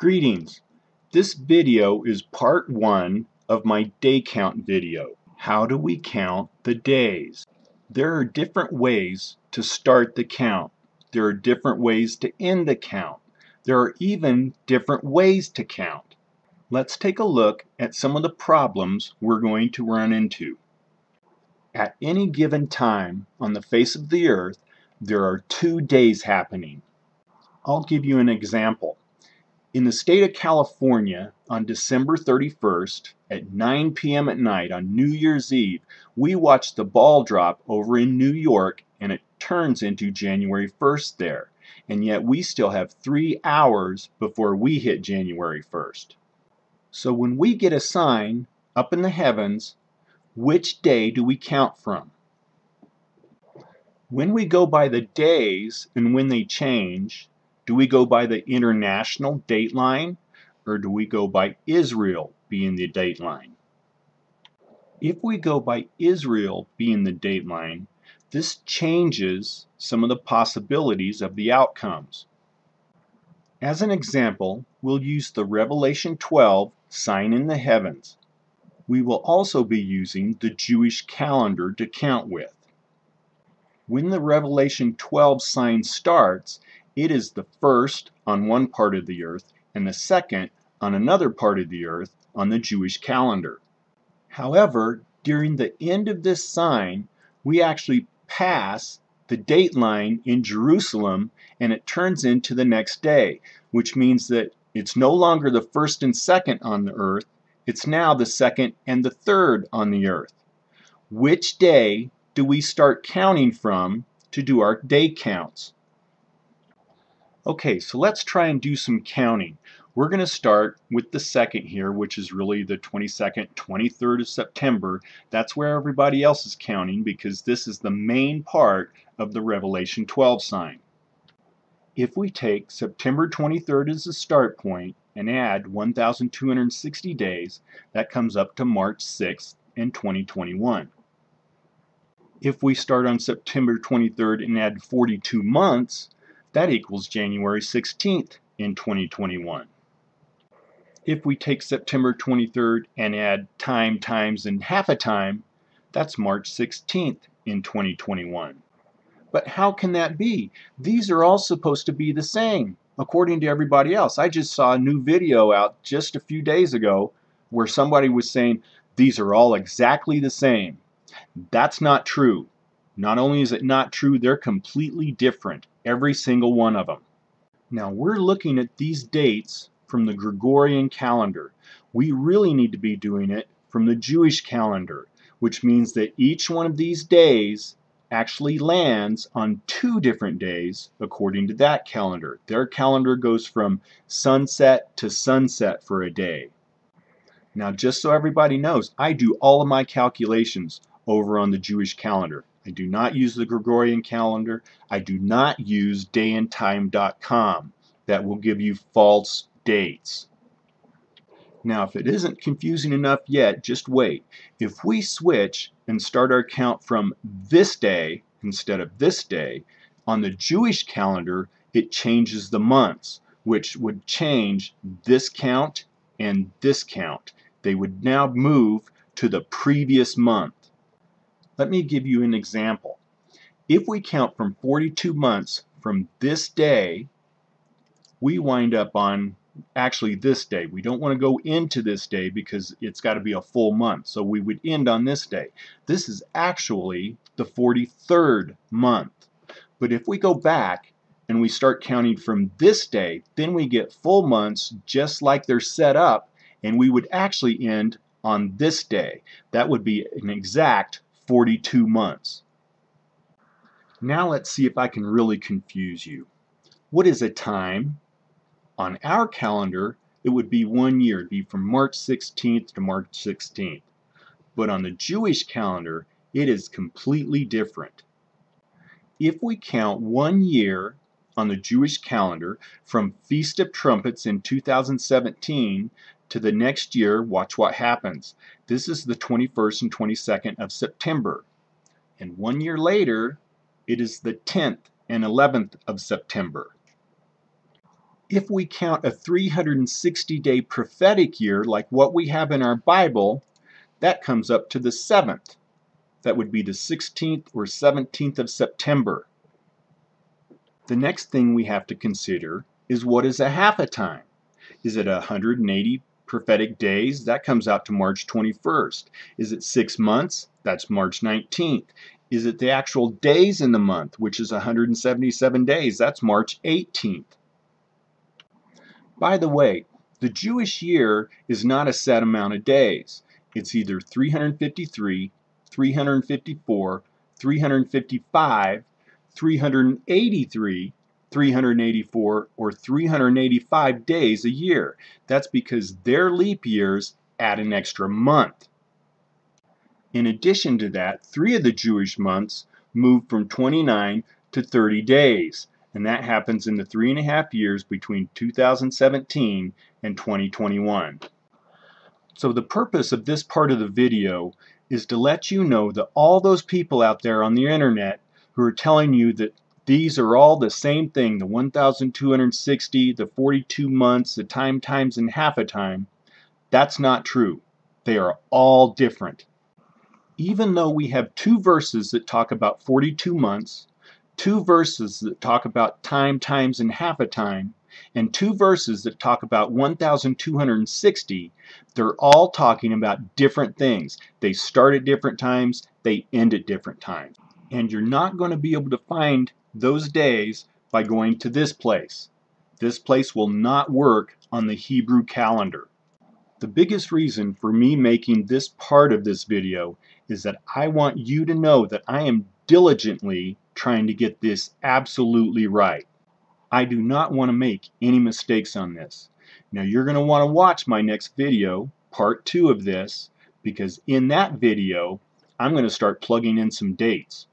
Greetings. This video is part 1 of my day count video. How do we count the days? There are different ways to start the count. There are different ways to end the count. There are even different ways to count. Let's take a look at some of the problems we're going to run into. At any given time on the face of the earth, there are 2 days happening. I'll give you an example. In the state of California, on December 31st at 9 p.m. at night on New Year's Eve, we watch the ball drop over in New York and it turns into January 1st there. And yet we still have 3 hours before we hit January 1st. So when we get a sign up in the heavens, which day do we count from? When we go by the days and when they change, do we go by the international date line, or do we go by Israel being the date line? If we go by Israel being the date line, this changes some of the possibilities of the outcomes. As an example, we'll use the Revelation 12 sign in the heavens. We will also be using the Jewish calendar to count with. When the Revelation 12 sign starts, it is the first on one part of the earth and the second on another part of the earth on the Jewish calendar. However, during the end of this sign, we actually pass the date line in Jerusalem and it turns into the next day, which means that it's no longer the first and second on the earth, it's now the second and the third on the earth. Which day do we start counting from to do our day counts? Okay, so let's try and do some counting. We're going to start with the second here, which is really the 22nd, 23rd of September. That's where everybody else is counting because this is the main part of the Revelation 12 sign. If we take September 23rd as the start point and add 1,260 days, that comes up to March 6th in 2021. If we start on September 23rd and add 42 months, that equals January 16th in 2021. If we take September 23rd and add time times and half a time, that's March 16th in 2021. But how can that be? These are all supposed to be the same, according to everybody else. I just saw a new video out just a few days ago where somebody was saying these are all exactly the same. That's not true. Not only is it not true, they're completely different, every single one of them. Now we're looking at these dates from the Gregorian calendar. We really need to be doing it from the Jewish calendar, which means that each one of these days actually lands on 2 different days according to that calendar. Their calendar goes from sunset to sunset for a day. Now just so everybody knows, I do all of my calculations over on the Jewish calendar. I do not use the Gregorian calendar. I do not use dayandtime.com. That will give you false dates. Now, if it isn't confusing enough yet, just wait. If we switch and start our count from this day instead of this day, on the Jewish calendar, it changes the months, which would change this count and this count. They would now move to the previous month. Let me give you an example. If we count from 42 months from this day, we wind up on actually this day. We don't want to go into this day because it's got to be a full month. So we would end on this day. This is actually the 43rd month. But if we go back and we start counting from this day, then we get full months just like they're set up, and we would actually end on this day. That would be an exact 42 months. Now let's see if I can really confuse you. What is a time? On our calendar, it would be 1 year. It'd be from March 16th to March 16th. But on the Jewish calendar, it is completely different. If we count 1 year on the Jewish calendar from Feast of Trumpets in 2017 to the next year, watch what happens. This is the 21st and 22nd of September. And 1 year later, it is the 10th and 11th of September. If we count a 360-day prophetic year like what we have in our Bible, that comes up to the 7th. That would be the 16th or 17th of September. The next thing we have to consider is, what is a half a time? Is it 180 prophetic days? That comes out to March 21st. Is it 6 months? That's March 19th. Is it the actual days in the month, which is 177 days? That's March 18th. By the way, the Jewish year is not a set amount of days. It's either 353, 354, 355, 383, 384, or 385 days a year. That's because their leap years add an extra month. In addition to that, 3 of the Jewish months move from 29 to 30 days, and that happens in the 3.5 years between 2017 and 2021. So the purpose of this part of the video is to let you know that all those people out there on the internet who are telling you that these are all the same thing, the 1,260, the 42 months, the time times and half a time, that's not true. They are all different. Even though we have 2 verses that talk about 42 months, 2 verses that talk about time times and half a time, and 2 verses that talk about 1,260, they're all talking about different things. They start at different times, they end at different times. And you're not going to be able to find those days by going to this place. This place will not work on the Hebrew calendar. The biggest reason for me making this part of this video is that I want you to know that I am diligently trying to get this absolutely right. I do not want to make any mistakes on this. Now you're going to want to watch my next video, part 2 of this, because in that video I'm going to start plugging in some dates.